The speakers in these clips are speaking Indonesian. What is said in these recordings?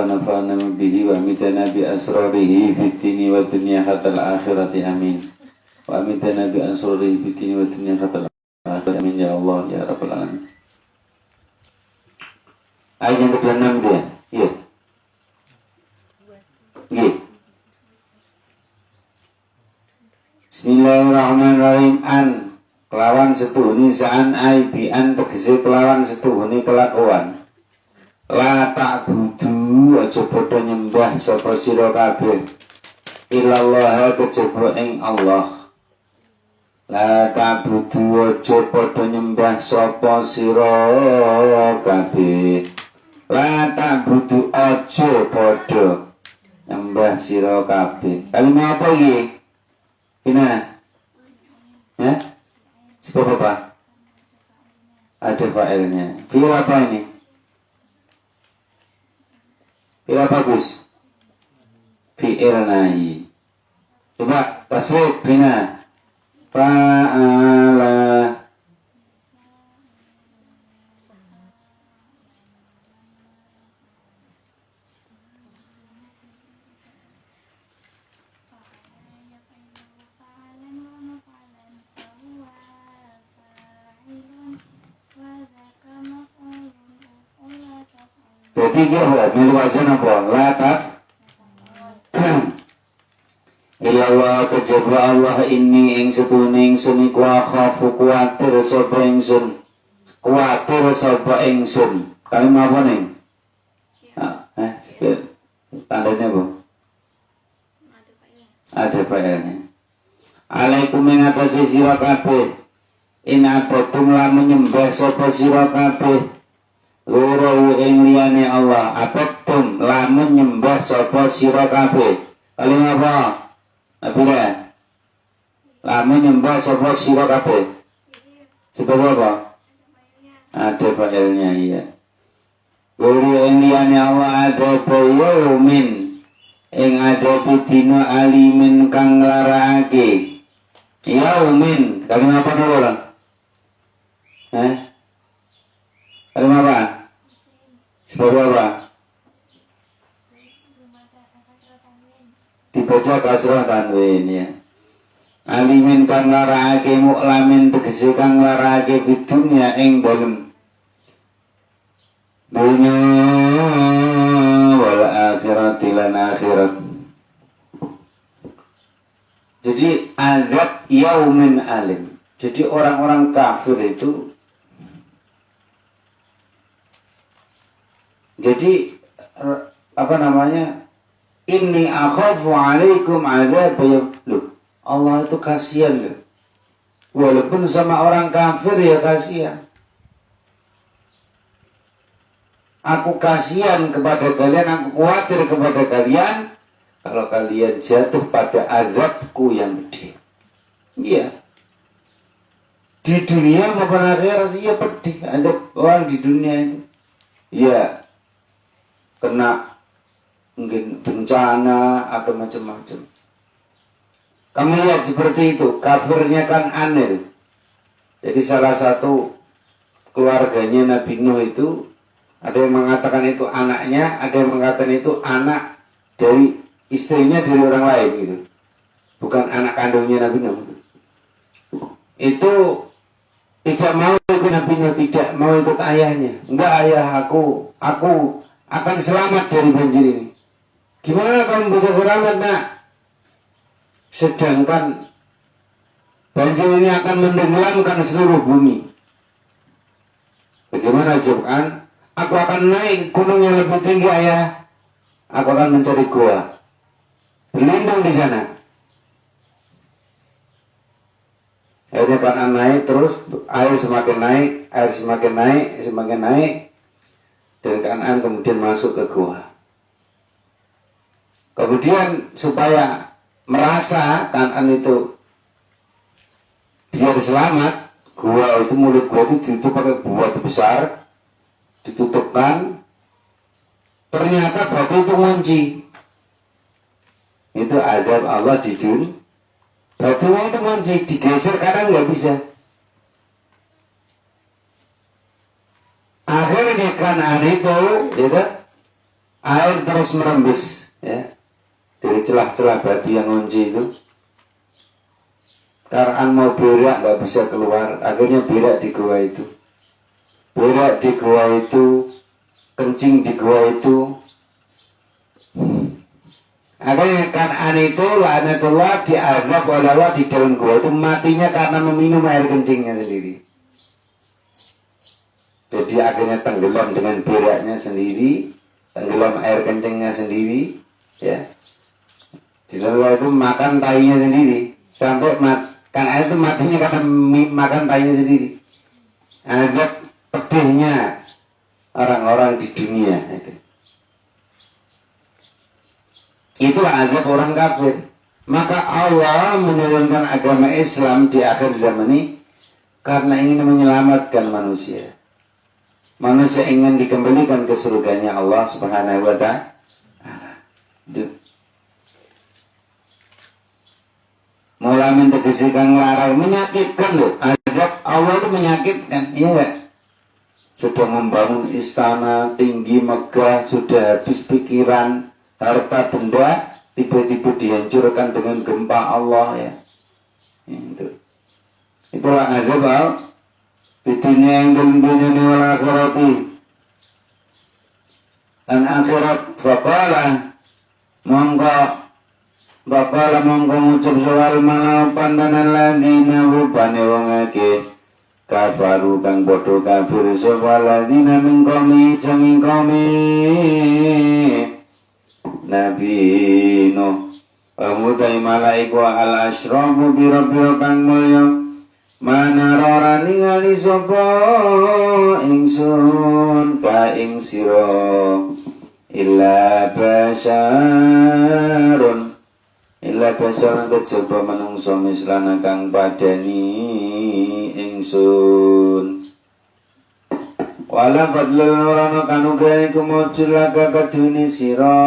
ونفعنا به وأمتنا بأسراره في الدين والدنيا حتى الآخرة آمين وأمتنا بأسراره في الدين والدنيا حتى الآخرة آمين يا الله يا رب العالمين. Ayat yang ke-6 dia. Ya. Nggih. Bismillahirrahmanirrahim. An kelawan setuhuni sa'an ai bi an tegese kelawan setuhuni kelakuan. La ta'budu aja padha nyembah sapa sira kabeh illallah kejaba ing Allah. La ta'budu aja padha nyembah sapa sira kabeh. La ta'budu aja padha nyembah sira kabeh. Kalimat apa iki? Ina. Ya? Sebab apa? Ada fa'ilnya. Fi'il apa ini? Fi'il bagus. Fi'il nahi. Coba tasrif Fina. Fa'ala. Jadi dia milik wajan apa? Lataf ilallah kejaba Allah ini ing setune ingsun iku akhafu kuwatir sapa ingsun. Kuwatir sapa ingsun. Kalimat apa nih? Tandanya apa? Ada fa'ilnya. Alaikum ing atase sira kabeh. In abatum lamun nyembah sapa sira kabeh. Loro ing liyane Allah abatum lamun nyembah sapa sira kabeh. Kalimat apa? Apira? Lamun nyembah sapa sira kabeh. Sebab apa? Ada fa'ilnya iya. Loro ing liyane Allah ada yaumin ing ada dina alimin kang nglarake. Yaumin, kalimat apa dulu? Kalimat apa? Sebab apa? Dibaca kasrah tanwin ya. Alimin kang nglarake muklamin tegese kang nglarake fidunya ing dalem dunya wal akhirati lan akhirat. Jadi azab yaumin alim. Jadi orang-orang kafir itu jadi apa namanya? Inni akhafu alaikum azab loh. Allah itu kasihan loh. Walaupun sama orang kafir ya kasihan. Aku kasihan kepada kalian, aku khawatir kepada kalian kalau kalian jatuh pada azabku yang pedih. Iya. Di dunia maupun akhirat iya pedih. Azab orang di dunia itu. Iya. Kena mungkin bencana atau macam-macam. Kamu lihat seperti itu, kafirnya kan aneh. Jadi salah satu keluarganya Nabi Nuh itu ada yang mengatakan itu anaknya, ada yang mengatakan itu anak dari istrinya dari orang lain gitu. Bukan anak kandungnya Nabi Nuh. Itu tidak mau ikut Nabi Nuh, tidak mau ikut ayahnya. Enggak ayah, aku akan selamat dari banjir ini. Gimana kamu bisa selamat nak? Sedangkan banjir ini akan menenggelamkan seluruh bumi. Bagaimana jawabkan? Aku akan naik gunung yang lebih tinggi ayah. Aku akan mencari gua, berlindung di sana. Akhirnya Kan'an naik terus, air semakin naik, semakin naik, dan Kan'an kemudian masuk ke gua. Kemudian supaya merasa Kan'an itu biar selamat, gua itu mulut gua itu ditutup pakai buah besar, ditutupkan. Ternyata batu itu ngunci. Itu adab Allah di dunia. Batunya itu ngunci, digeser kadang nggak bisa. Akhirnya Kan'an itu, gitu, Air terus merembes ya dari celah-celah batu yang ngunci itu. Karaan mau berak nggak bisa keluar, akhirnya berak di gua itu. Berak di gua itu, kencing di gua itu. Akhirnya Kan'an itu laknatullah diazab oleh Allah di dalam gua itu, matinya karena meminum air kencingnya sendiri. Jadi akhirnya tenggelam dengan beraknya sendiri, tenggelam air kencingnya sendiri, ya. Di dalam itu makan tainya sendiri, sampai Kan'an itu matinya karena makan tainya sendiri. Azab pedihnya orang-orang di dunia itu. Itulah azab orang kafir. Maka Allah menurunkan agama Islam di akhir zaman ini karena ingin menyelamatkan manusia. Manusia ingin dikembalikan ke surganya Allah Subhanahu wa ta'ala. Mulai mentegesi kang larang, menyakitkan loh. Azab Allah itu menyakitkan, iya gak? Sudah membangun istana tinggi megah, sudah habis pikiran, harta benda, tiba-tiba dihancurkan dengan gempa Allah ya. Itulah azab Allah. Fitnya yang dunia wal akhirati. Dan akhirat faqala mongko ngucap soal malau pandanan ladina rupane wong akeh kafaru kang bodoh kafir sapa ladina min qaumi jami qaumi Nabi Nuh pamutai malaiku al asyrafu biro-biro kang mulya mana rorani ngali sapa ingsun ka ing sira illa basyarun kejaba manungsa mislana kang padani ingsun wala fadlul nurana kanugai kumujulaga kaduni sira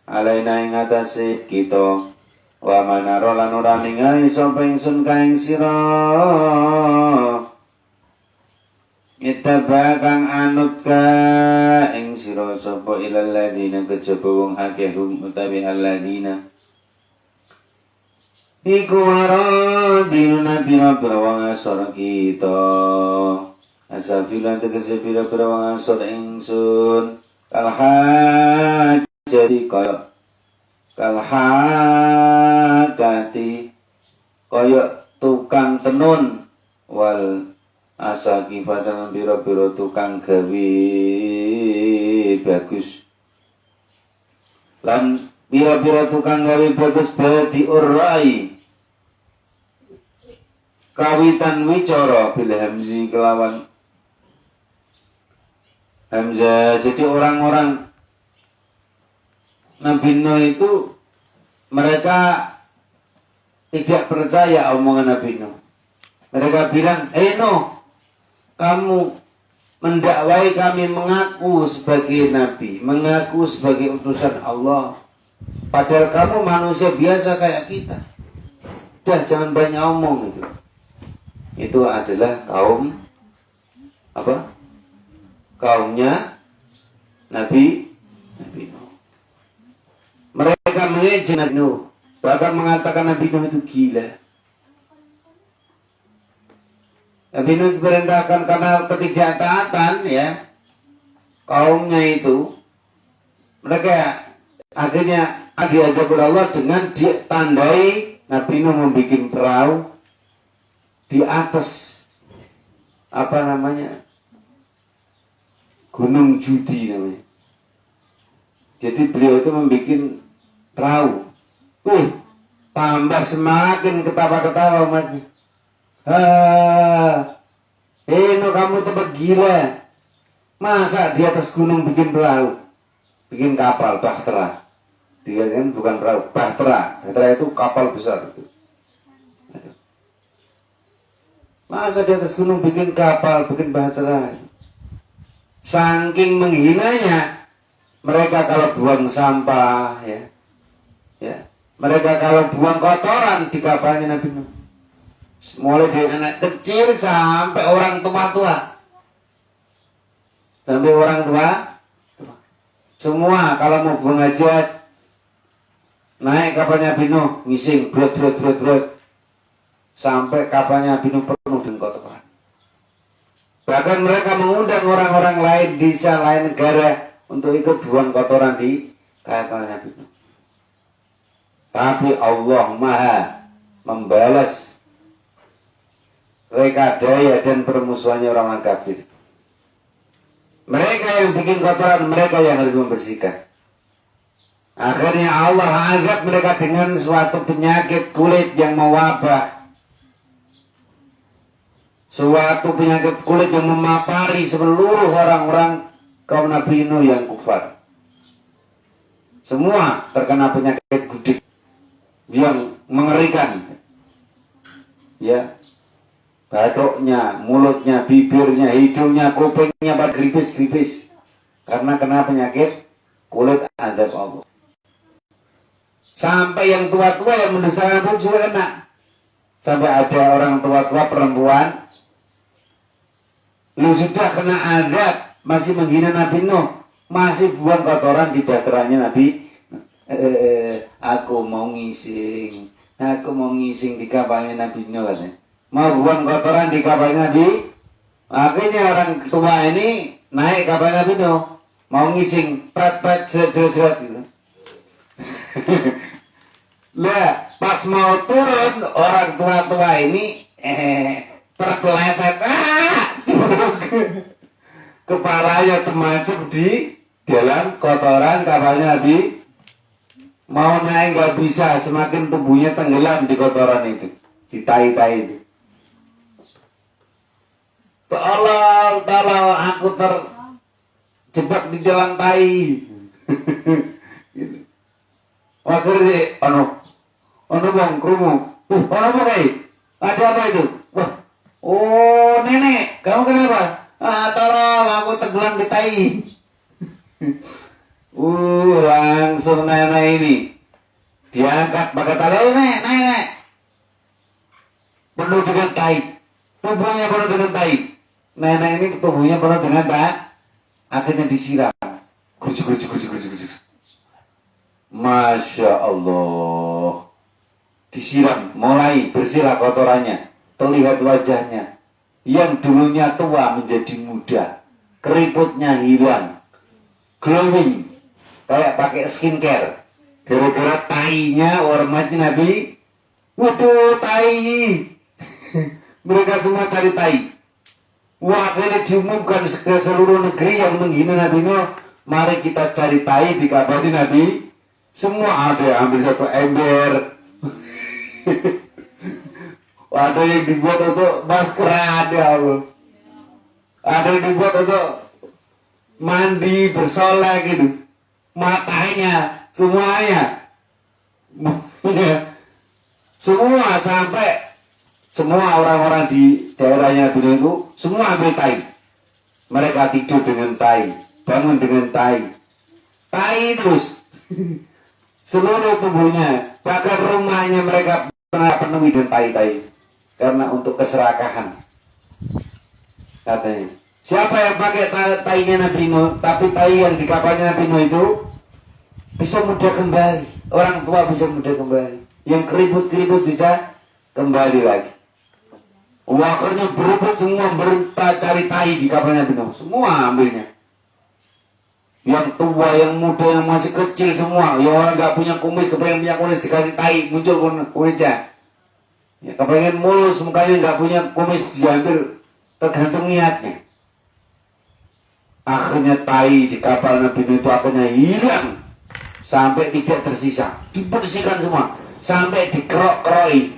alaina ing atase kita wa manaro lan ora ningali sapa ingsun kaing sira ittaba kang anut ka ing sira sapa ilal ladina kejaba wong akeh utawi alladina iku waradina pira-pira wong asor kita asafilan tegese pira-pira wong asor ingsun kalha jadi kaya kalhakati kaya tukang tenun wal asakifatan biro-biro tukang gawe bagus lan biro-biro tukang gawe bagus badi urai kawitan wicara bil hamzi kelawan hamzah. Jadi orang-orang Nabi Nuh itu mereka tidak percaya omongan Nabi Nuh. Mereka bilang, Nuh, kamu mendakwai kami mengaku sebagai Nabi, mengaku sebagai utusan Allah. Padahal kamu manusia biasa kayak kita. Udah jangan banyak omong itu. Itu adalah kaum apa? Kaumnya Nabi Nuh. Mereka mengejek Nabi Nuh, bahkan mengatakan Nabi Nuh itu gila. Nabi Nuh diperintahkan karena ketidaktaatan ya kaumnya itu, mereka akhirnya diajak oleh Allah dengan ditandai Nabi Nuh membuat perahu di atas apa namanya Gunung Judi namanya. Jadi beliau itu membuat perahu. Tambah semakin ketawa-ketawa umatnya. Nuh kamu tempat gila. Masa di atas gunung bikin perahu, bikin kapal bahtera. Dia kan bukan perahu, bahtera. Bahtera itu kapal besar itu. Masa di atas gunung bikin kapal, bikin bahtera. Saking menghinanya mereka kalau buang sampah ya, mereka kalau buang kotoran di kapalnya Nabi Nuh, mulai dari anak kecil sampai orang tua, Semua kalau mau buang hajat, naik kapalnya Nabi Nuh, ngising, brot. Sampai kapalnya Nabi Nuh penuh dengan kotoran. Bahkan mereka mengundang orang-orang lain di lain negara untuk ikut buang kotoran di kapalnya Nabi Nuh. Tapi Allah Maha membalas rekadaya dan permusuhannya orang kafir. Mereka yang bikin kotoran, mereka yang harus membersihkan. Akhirnya Allah azab mereka dengan suatu penyakit kulit yang mewabah. Suatu penyakit kulit yang memapari seluruh orang-orang kaum Nabi Nuh yang kufar. Semua terkena penyakit gudik yang mengerikan. Ya, batuknya, mulutnya, bibirnya, hidungnya, kupingnya pada gripis. Karena kena penyakit kulit azab Allah. Sampai yang tua-tua yang mendustakan pun juga kena. Sampai ada orang tua-tua perempuan, lu sudah kena azab, masih menghina Nabi Nuh, masih buang kotoran di baterainya Nabi. Aku mau ngising di kapalnya Nabi Nuh katanya. Mau buang kotoran di kapalnya Nabi. Akhirnya orang tua ini naik kapal Nabi Nuh, mau ngising, pret seret gitu. Lah, pas mau turun orang tua ini terpeleset, kepalanya termancung di dalam kotoran kapalnya Nabi. Mau naik nggak bisa, semakin tubuhnya tenggelam di kotoran itu, di tai-tai itu. Tolong, aku terjebak di dalam tai. Akhirnya, bang, kerumu. Ono bang, ada apa itu? Wah, oh nenek, kamu kenapa? Tolong, aku tenggelam di tai. Langsung nenek ini diangkat pakai tali. Nenek, penuh dengan tai, tubuhnya penuh dengan tai. Nenek ini tubuhnya penuh dengan tai, akhirnya disiram. Kucuk. Masya Allah, disiram, mulai bersihlah kotorannya. Terlihat wajahnya yang dulunya tua menjadi muda, keriputnya hilang, glowing, kayak pakai skincare. Gara-gara tainya hormatnya Nabi. Waduh, tai. Mereka semua cari tai. Wah, akhirnya diumumkan ke seluruh negeri yang menghina Nabi Nuh, mari kita cari tai di kapal Nabi. Semua ada yang ambil satu ember. Ada yang dibuat untuk masker, Allah. Ada yang dibuat untuk mandi bersolek gitu. Matanya, semuanya. Semua sampai semua orang-orang di daerahnya Nabi itu semua ambil tai. Mereka tidur dengan tai, bangun dengan tai. Tai terus. Seluruh tubuhnya, bahkan rumahnya mereka pernah penuhi dengan tai-tai. Karena untuk keserakahan. Katanya, siapa yang pakai tainya Nabi Nuh, tapi tai yang di kapalnya Nabi Nuh itu bisa mudah kembali. Orang tua bisa mudah kembali. Yang keribut-keribut bisa kembali lagi. Akhirnya berebut semua, cari tai di kapalnya Nabi Nuh. Semua ambilnya. Yang tua, yang muda, yang masih kecil semua. Yang orang gak punya kumis, kepengen punya kumis, dikasih tai, muncul kumisnya. Ya, kepengen mulus, mukanya gak punya kumis, diambil, tergantung niatnya. Akhirnya tai di kapal Nabi Nuh itu akhirnya hilang. Sampai tidak tersisa. Dibersihkan semua. Sampai dikerok-keroi.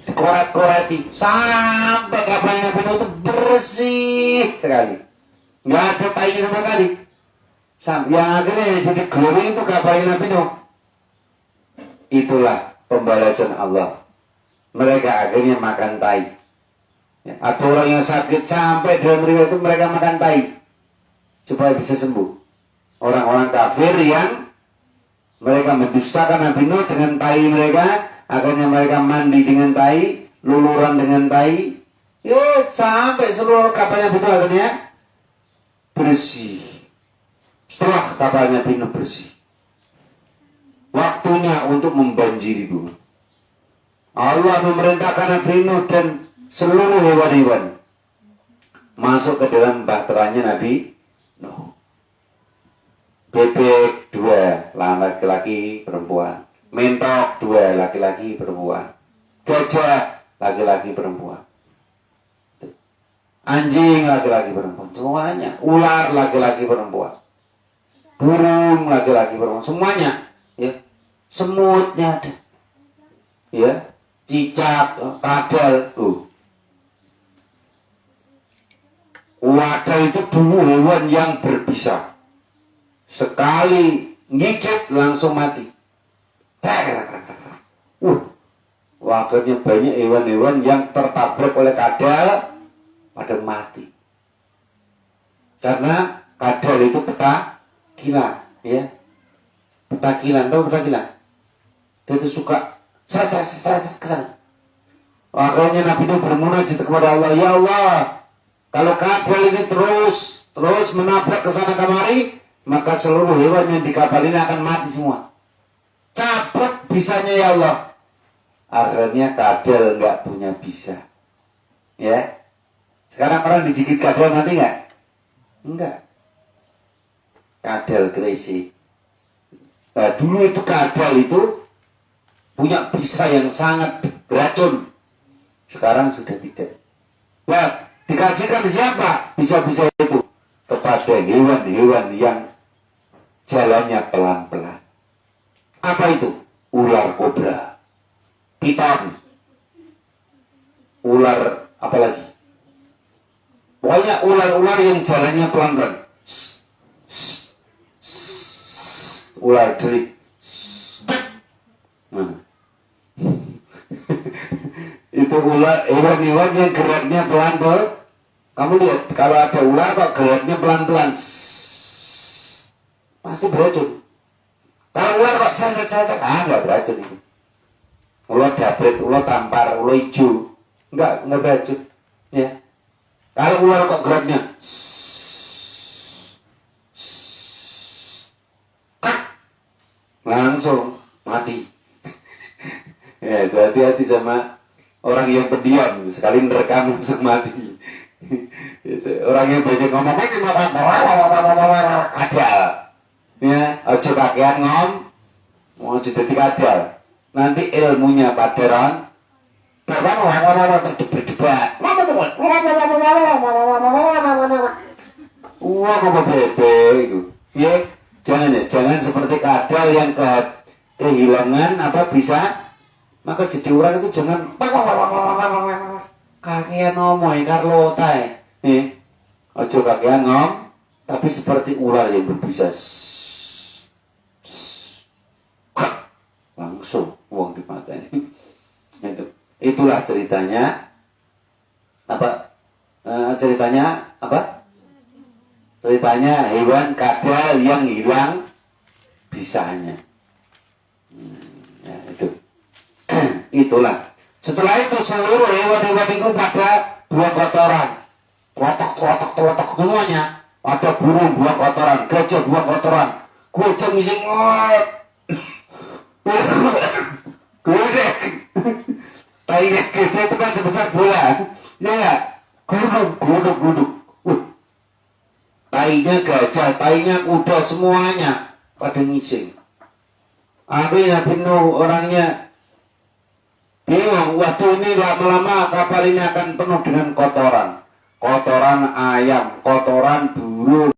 Dikoret-koreti. Sampai kapal Nabi Nuh itu bersih sekali. Nggak ada tai sama sekali. Yang akhirnya jadi glowing itu kapalnya Nabi Nuh. Itulah pembalasan Allah. Mereka akhirnya makan tai. Ya, ada orang yang sakit sampai dalam riwayat itu mereka makan tai supaya bisa sembuh. Orang-orang kafir yang mereka mendustakan Nabi Nuh dengan tai mereka, akhirnya mereka mandi dengan tai, luluran dengan tai. Sampai seluruh kapalnya Nabi Nuh akhirnya bersih. Setelah kapalnya penuh bersih, waktunya untuk membanjiri bumi. Allah memerintahkan Nabi Nuh dan seluruh hewan-hewan masuk ke dalam bahteranya Nabi Nuh. Bebek 2, laki-laki perempuan. Mentok 2, laki-laki perempuan. Gajah laki-laki perempuan. Anjing laki-laki perempuan. Semuanya. Ular laki-laki perempuan. Burung laki-laki perempuan. Semuanya. Ya. Semutnya ada. Ya. Cicak, kadal. Wadah itu dulu hewan yang berbisa. Sekali ngikit langsung mati. Akhirnya banyak hewan-hewan yang tertabrak oleh kadal pada mati. Karena kadal itu petakilan, ya. Petakilan, tahu petakilan? Dia itu suka seret ke sana. Akhirnya Nabi Nuh bermunajat kepada Allah, ya Allah, kalau kadal ini terus menabrak ke sana kemari, maka seluruh hewan yang di kapal ini akan mati semua. Cabut bisanya ya Allah. Akhirnya kadal nggak punya bisa. Ya. Sekarang orang digigit kadal mati nggak? Enggak. Kadal crazy. Nah, dulu itu kadal itu punya bisa yang sangat beracun. Sekarang sudah tidak. Nah, dikasihkan siapa bisa-bisa itu? Kepada hewan-hewan yang jalannya pelan-pelan. Apa itu? Ular kobra, piton, ular apa lagi? Pokoknya ular-ular yang jalannya pelan-pelan. Ular delik. Itu ular, hewan-hewan yang geraknya pelan-pelan. Kamu lihat, kalau ada ular kok geraknya pelan-pelan, pasti beracun. Kalau ular kok seret-seret, nggak beracun itu. Ular dapet, ular tampar, ular hijau, nggak beracun. Ya. Kalau ular kok geraknya, langsung mati. Ya, hati-hati sama orang yang pendiam, sekali nerekam langsung mati. Itu. Orang yang banyak ngomong, ada. Ya, ojo kakean mau jadi kadal. Nanti ilmunya paderan berdebat. Wah, apa bebe itu? Ya, jangan seperti kadal yang kehilangan apa bisa, maka jadi orang itu jangan kakean ngomong Carlota. Ojo kakean tapi seperti ular yang berbisa. Langsung uang dimakan. Itulah ceritanya. Ceritanya hewan kadal yang hilang bisanya. Ya, itu. Itulah. Setelah itu seluruh hewan-hewan itu pada buang kotoran. Klotok semuanya. Ada burung buang kotoran, gajah buang kotoran, kucing ngisi gudeg. Tai gajah itu kan sebesar bola. Ya, gudeg. Tainya gajah, tainya kuda, semuanya pada ngising. Akhirnya penuh orangnya bingung. Waktu ini lama-lama kapal ini akan penuh dengan kotoran. Kotoran ayam, kotoran burung.